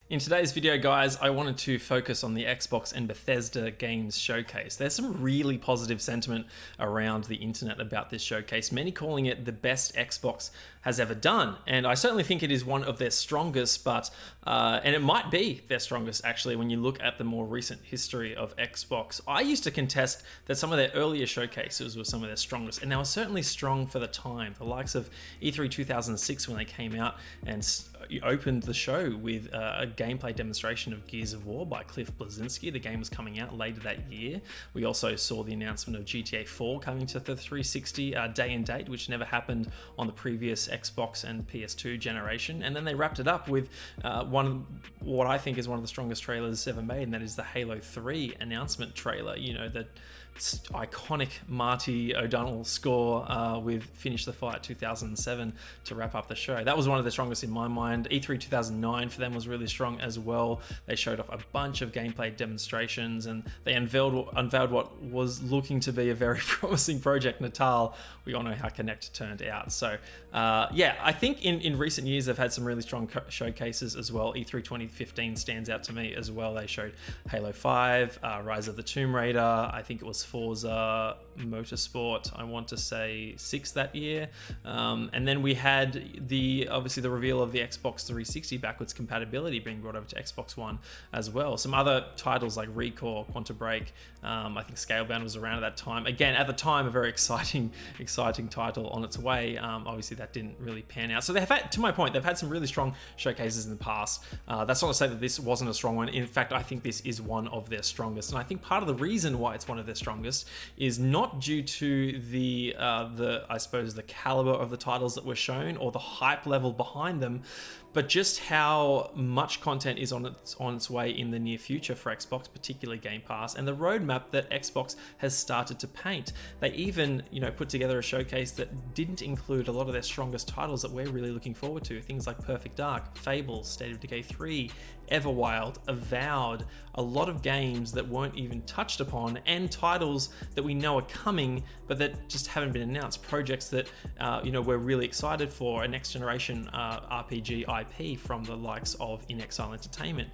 In today's video, guys, I wanted to focus on the Xbox and Bethesda Games Showcase. There's some really positive sentiment around the internet about this showcase, many calling it the best Xbox has ever done. And I certainly think it is one of their strongest, and it might be their strongest actually when you look at the more recent history of Xbox. I used to contest that some of their earlier showcases were some of their strongest, and they were certainly strong for the time. The likes of E3 2006 when they came out and opened the show with a gameplay demonstration of Gears of War by Cliff Bleszinski. The game was coming out later that year. We also saw the announcement of GTA 4 coming to the 360 day and date, which never happened on the previous Xbox and PS2 generation. And then they wrapped it up with what I think is one of the strongest trailers ever made, and that is the Halo 3 announcement trailer. You know, the iconic Marty O'Donnell score with Finish the Fight 2007 to wrap up the show. That was one of the strongest in my mind. E3 2009 for them was really strong as well. They showed off a bunch of gameplay demonstrations, and they unveiled what was looking to be a very promising Project Natal. We all know how Kinect turned out. So yeah, I think in recent years they've had some really strong showcases as well. E3 2015 stands out to me as well. They showed Halo 5, Rise of the Tomb Raider. I think it was Forza Motorsport, I want to say 6 that year. And then we had obviously the reveal of the Xbox 360 backwards compatibility being brought over to Xbox One as well. Some other titles like Recore, Quantum Break, I think Scalebound was around at that time. Again, at the time, a very exciting title on its way. Obviously that didn't really pan out. So they've had, to my point, they've had some really strong showcases in the past. That's not to say that this wasn't a strong one. In fact, I think this is one of their strongest. And I think part of the reason why it's one of their strongest is not due to the I suppose the caliber of the titles that were shown or the hype level behind them, but just how much content is on its way in the near future for Xbox, particularly Game Pass, and the roadmap that Xbox has started to paint. They even, put together a showcase that didn't include a lot of their strongest titles that we're really looking forward to. Things like Perfect Dark, Fable, State of Decay 3, Everwild, Avowed, a lot of games that weren't even touched upon, and titles that we know are coming, but that just haven't been announced. Projects that, we're really excited for, a next generation RPG IP from the likes of In Exile Entertainment,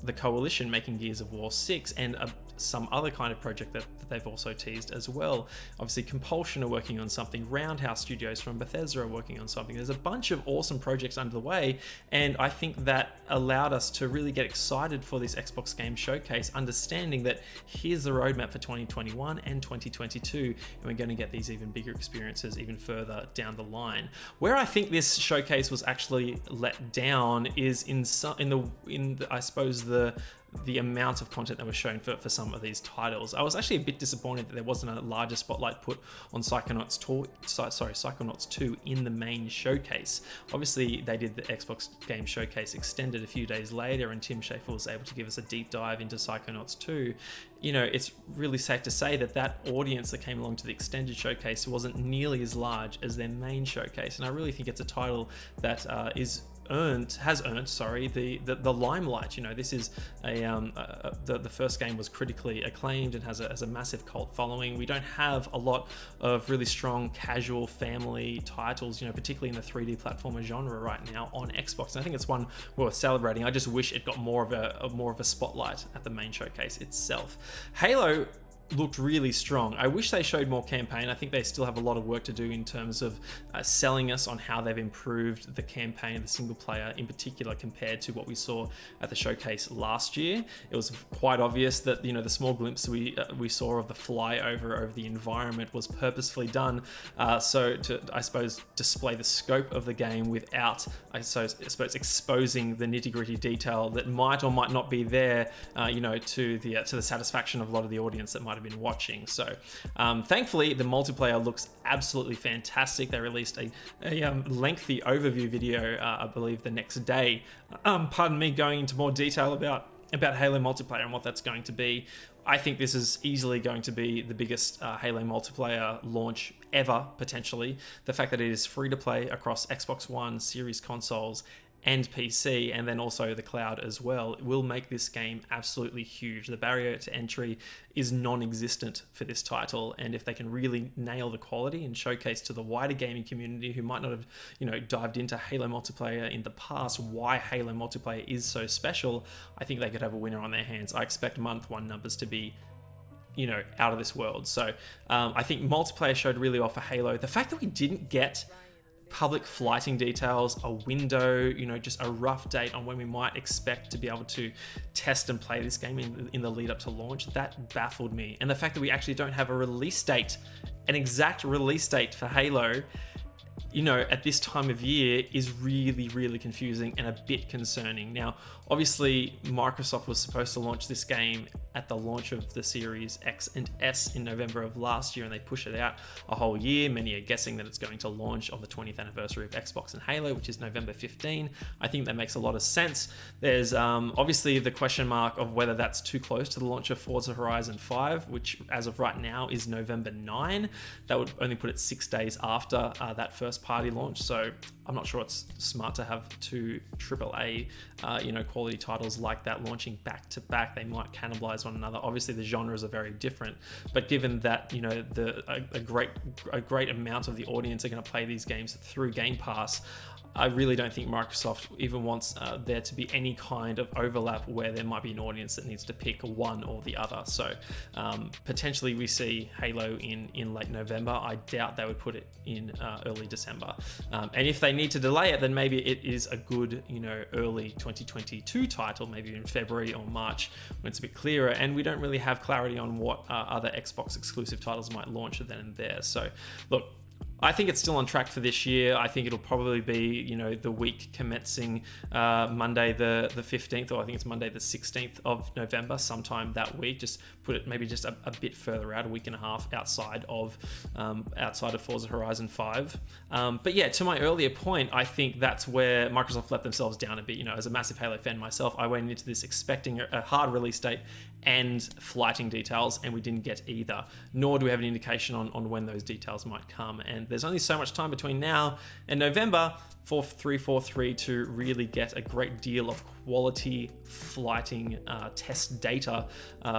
the Coalition making Gears of War 6, and some other kind of project that they've also teased as well. Obviously, Compulsion are working on something. Roundhouse Studios from Bethesda are working on something. There's a bunch of awesome projects under the way, and I think that allowed us to really get excited for this Xbox Game Showcase, understanding that here's the roadmap for 2021 and 2022, and we're going to get these even bigger experiences even further down the line. Where I think this showcase was actually let down is in I suppose the amount of content that was shown for some of these titles. I was actually a bit disappointed that there wasn't a larger spotlight put on Psychonauts 2 in the main showcase. Obviously, they did the Xbox Game Showcase extended a few days later, and Tim Schafer was able to give us a deep dive into Psychonauts 2. It's really safe to say that audience that came along to the extended showcase wasn't nearly as large as their main showcase, and I really think it's a title that has earned the limelight. This is the first game was critically acclaimed and has a massive cult following. We don't have a lot of really strong casual family titles, particularly in the 3D platformer genre right now on Xbox, and I think it's one worth celebrating. I just wish it got more of a spotlight at the main showcase itself. Halo looked really strong. I wish they showed more campaign. I think they still have a lot of work to do in terms of selling us on how they've improved the campaign, the single player in particular, compared to what we saw at the showcase last year. It was quite obvious that the small glimpse we saw of the flyover over the environment was purposefully done, so to, I suppose, display the scope of the game without, I suppose, exposing the nitty-gritty detail that might or might not be there, to the satisfaction of a lot of the audience that might have been watching. So thankfully the multiplayer looks absolutely fantastic. They released a lengthy overview video, I believe the next day, pardon me, going into more detail about Halo multiplayer and what that's going to be. I think this is easily going to be the biggest Halo multiplayer launch ever, potentially. The fact that it is free to play across Xbox One, Series consoles, and PC, and then also the cloud as well, will make this game absolutely huge. The barrier to entry is non-existent for this title, and if they can really nail the quality and showcase to the wider gaming community who might not have, dived into Halo multiplayer in the past, why Halo multiplayer is so special, I think they could have a winner on their hands. I expect month one numbers to be out of this world. So I think multiplayer showed really well for Halo. The fact that we didn't get public flighting details, a window, just a rough date on when we might expect to be able to test and play this game in the lead up to launch, that baffled me. And the fact that we actually don't have a release date, an exact release date for Halo, at this time of year is really, really confusing and a bit concerning. Now, obviously, Microsoft was supposed to launch this game at the launch of the Series X and S in November of last year, and they pushed it out a whole year. Many are guessing that it's going to launch on the 20th anniversary of Xbox and Halo, which is November 15. I think that makes a lot of sense. There's obviously the question mark of whether that's too close to the launch of Forza Horizon 5, which as of right now is November 9. That would only put it 6 days after that first party launch, so I'm not sure it's smart to have two AAA quality titles like that launching back to back. They might cannibalize one another. Obviously the genres are very different, but given that a great amount of the audience are going to play these games through Game Pass, I really don't think Microsoft even wants there to be any kind of overlap where there might be an audience that needs to pick one or the other. So potentially we see Halo in late November. I doubt they would put it in early December. And if they need to delay it, then maybe it is a good, early 2022 title, maybe in February or March when it's a bit clearer. And we don't really have clarity on what other Xbox exclusive titles might launch then and there. So look, I think it's still on track for this year. I think it'll probably be, the week commencing Monday the 15th, or I think it's Monday the 16th of November, sometime that week. Just put it maybe just a bit further out, a week and a half outside of Forza Horizon 5. But yeah, to my earlier point, I think that's where Microsoft let themselves down a bit. As a massive Halo fan myself, I went into this expecting a hard release date and flighting details, and we didn't get either, nor do we have an indication on when those details might come. And there's only so much time between now and November for 343 to really get a great deal of quality flighting test data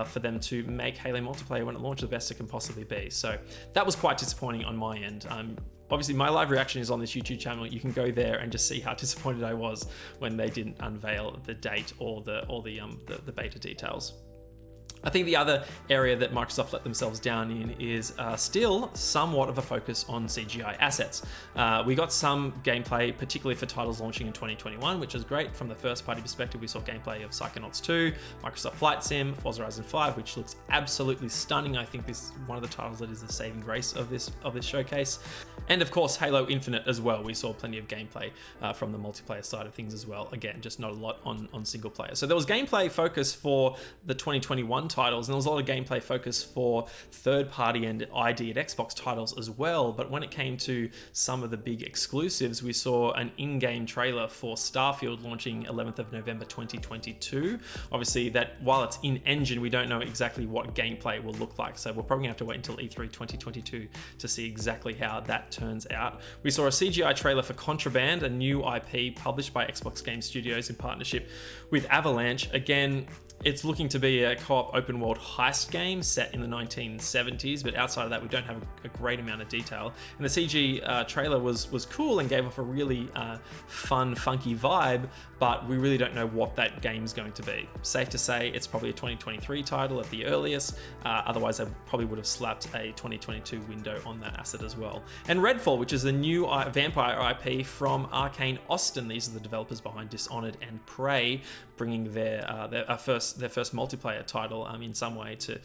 for them to make Halo multiplayer when it launches the best it can possibly be. So that was quite disappointing on my end. Obviously, my live reaction is on this YouTube channel. You can go there and just see how disappointed I was when they didn't unveil the date or the beta details. I think the other area that Microsoft let themselves down in is still somewhat of a focus on CGI assets. We got some gameplay, particularly for titles launching in 2021, which is great. From the first party perspective, we saw gameplay of Psychonauts 2, Microsoft Flight Sim, Forza Horizon 5, which looks absolutely stunning. I think this is one of the titles that is the saving grace of this showcase. And of course, Halo Infinite as well. We saw plenty of gameplay from the multiplayer side of things as well. Again, just not a lot on single player. So there was gameplay focus for the 2021 titles, and there was a lot of gameplay focus for third-party and ID at Xbox titles as well. But when it came to some of the big exclusives, we saw an in-game trailer for Starfield launching 11th of November 2022. Obviously, that while it's in-engine, we don't know exactly what gameplay will look like. So we're probably going to have to wait until E3 2022 to see exactly how that turns out. We saw a CGI trailer for Contraband, a new IP published by Xbox Game Studios in partnership with Avalanche. Again, it's looking to be a co-op open world heist game set in the 1970s, but outside of that, we don't have a great amount of detail. And the CG trailer was cool and gave off a really fun, funky vibe, but we really don't know what that game's going to be. Safe to say it's probably a 2023 title at the earliest. Otherwise, they probably would have slapped a 2022 window on that asset as well. And Redfall, which is the new vampire IP from Arcane Austin. These are the developers behind Dishonored and Prey, bringing their first multiplayer title in some way to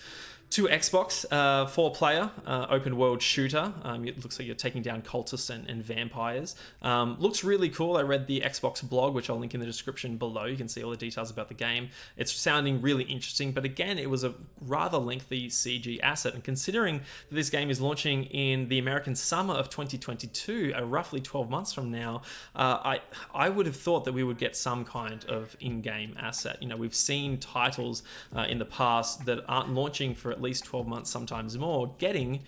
Xbox. 4-player open world shooter. It looks like you're taking down cultists and vampires. Looks really cool. I read the Xbox blog, which I'll link in the description below. You can see all the details about the game. It's sounding really interesting, but again, it was a rather lengthy CG asset. And considering that this game is launching in the American summer of 2022, roughly 12 months from now, I would have thought that we would get some kind of in-game asset. We've seen titles in the past that aren't launching for at least 12 months, sometimes more, getting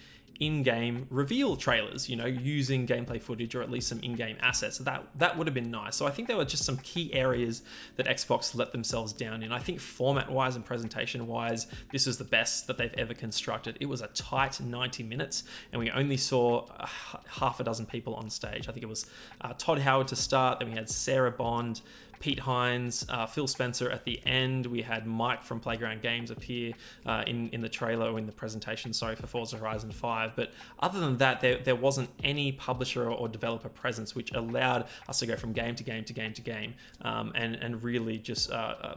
in-game reveal trailers, using gameplay footage or at least some in-game assets. That would have been nice. So I think there were just some key areas that Xbox let themselves down in. I think format-wise and presentation-wise, this is the best that they've ever constructed. It was a tight 90 minutes, and we only saw half a dozen people on stage. I think it was Todd Howard to start, then we had Sarah Bond, Pete Hines, Phil Spencer at the end. We had Mike from Playground Games appear in the trailer or in the presentation, for Forza Horizon 5. But other than that, there wasn't any publisher or developer presence, which allowed us to go from game to game to game to game, and really just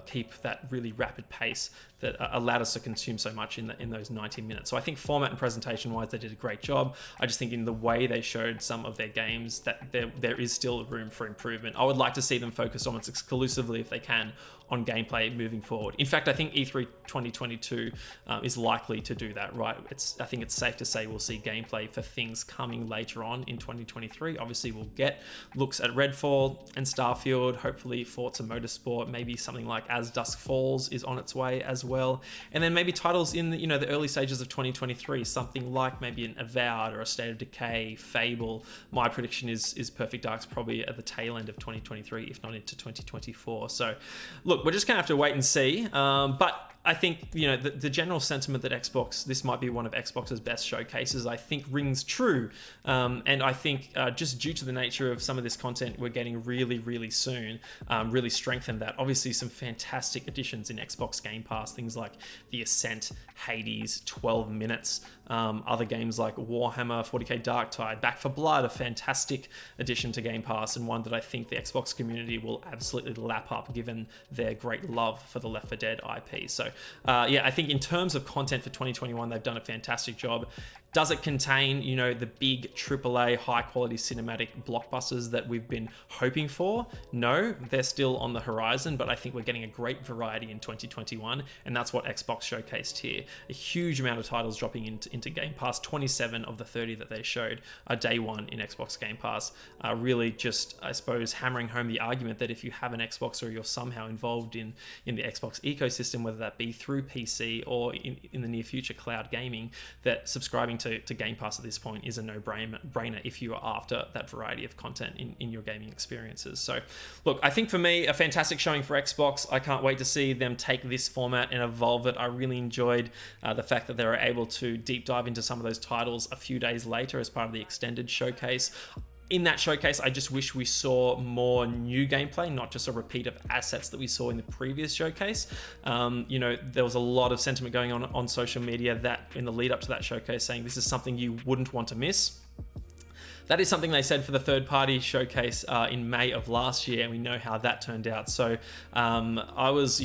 keep that really rapid pace that allowed us to consume so much in those 90 minutes. So I think format and presentation wise, they did a great job. I just think in the way they showed some of their games that there is still room for improvement. I would like to see them focus almost exclusively, if they can, on gameplay moving forward. In fact, I think E3 2022 is likely to do that, right? I think it's safe to say we'll see gameplay for things coming later on in 2023. Obviously, we'll get looks at Redfall and Starfield, hopefully Forza Motorsport, maybe something like As Dusk Falls is on its way as well. And then maybe titles in the early stages of 2023, something like maybe an Avowed or a State of Decay, Fable. My prediction is Perfect Dark's probably at the tail end of 2023, if not into 2024. So look, we're just gonna have to wait and see. But I think, the general sentiment that this might be one of Xbox's best showcases, I think rings true. And I think just due to the nature of some of this content we're getting really, really soon, really strengthened that. Obviously, some fantastic additions in Xbox Game Pass, things like The Ascent, Hades, 12 Minutes, other games like Warhammer, 40k Darktide, Back 4 Blood, a fantastic addition to Game Pass, and one that I think the Xbox community will absolutely lap up given their great love for the Left 4 Dead IP. So I think in terms of content for 2021, they've done a fantastic job. Does it contain, the big AAA high-quality cinematic blockbusters that we've been hoping for? No, they're still on the horizon, but I think we're getting a great variety in 2021, and that's what Xbox showcased here. A huge amount of titles dropping into Game Pass. 27 of the 30 that they showed are day one in Xbox Game Pass. Really just, I suppose, hammering home the argument that if you have an Xbox or you're somehow involved in the Xbox ecosystem, whether that be through PC or in the near future cloud gaming, that subscribing to Game Pass at this point is a no-brainer if you are after that variety of content in your gaming experiences. So look, I think for me, a fantastic showing for Xbox. I can't wait to see them take this format and evolve it. I really enjoyed the fact that they were able to deep dive into some of those titles a few days later as part of the extended showcase. In that showcase, I just wish we saw more new gameplay, not just a repeat of assets that we saw in the previous showcase. There was a lot of sentiment going on social media that in the lead up to that showcase saying this is something you wouldn't want to miss. That is something they said for the third-party showcase in May of last year, and we know how that turned out. So I was,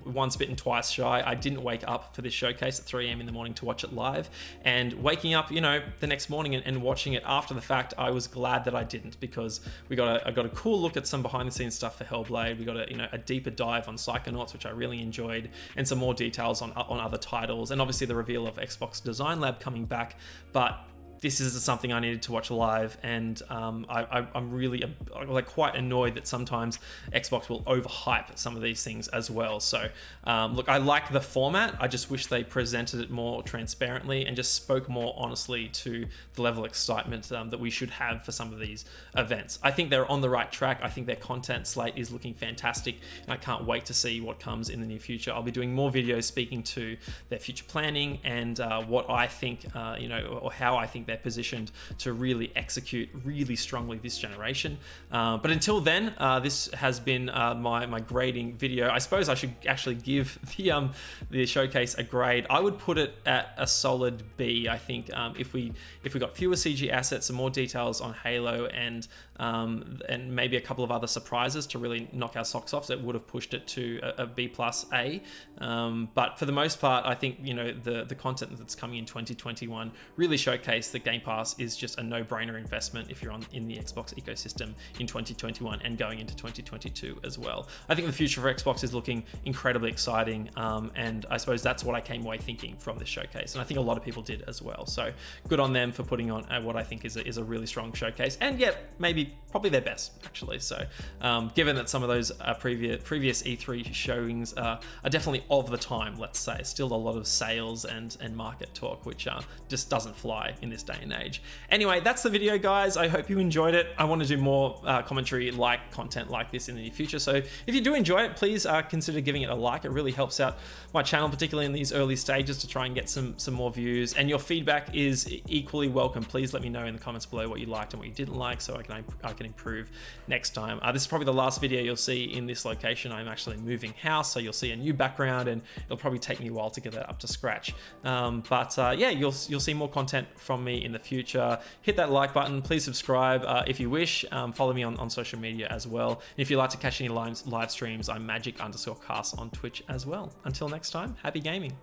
once bitten, twice shy. I didn't wake up for this showcase at 3 a.m. in the morning to watch it live. And waking up, the next morning and watching it after the fact, I was glad that I didn't, because I got a cool look at some behind-the-scenes stuff for Hellblade. We got a deeper dive on Psychonauts, which I really enjoyed, and some more details on other titles, and obviously the reveal of Xbox Design Lab coming back. But this is something I needed to watch live, and I'm really quite annoyed that sometimes Xbox will overhype some of these things as well. So look, I like the format. I just wish they presented it more transparently and just spoke more honestly to the level of excitement that we should have for some of these events. I think they're on the right track. I think their content slate is looking fantastic, and I can't wait to see what comes in the near future. I'll be doing more videos speaking to their future planning and what I think, or how I think they're positioned to really execute really strongly this generation. But until then, this has been my grading video. I suppose I should actually give the showcase a grade. I would put it at a solid B. I think if we got fewer CG assets, some more details on Halo, and maybe a couple of other surprises to really knock our socks off, that would have pushed it to a B plus A. But for the most part, I think the content that's coming in 2021 really showcased that Game Pass is just a no-brainer investment if you're in the Xbox ecosystem in 2021 and going into 2022 as well. I think the future for Xbox is looking incredibly exciting, and I suppose that's what I came away thinking from this showcase, and I think a lot of people did as well. So good on them for putting on what I think is a really strong showcase, and yet probably their best actually. So given that some of those previous E3 showings are definitely of the time, let's say, still a lot of sales and market talk, which just doesn't fly in this this day and age. Anyway, that's the video, guys. I hope you enjoyed it. I want to do more commentary content like this in the future. So if you do enjoy it, please consider giving it a like. It really helps out my channel, particularly in these early stages, to try and get some more views. And your feedback is equally welcome. Please let me know in the comments below what you liked and what you didn't like, so I can improve next time. This is probably the last video you'll see in this location. I'm actually moving house, so you'll see a new background, and it'll probably take me a while to get that up to scratch. Yeah, you'll see more content from me in the future. Hit that like button. Please subscribe if you wish. Follow me on social media as well. And if you'd like to catch any live streams, I'm magic_cast on Twitch as well. Until next time, happy gaming.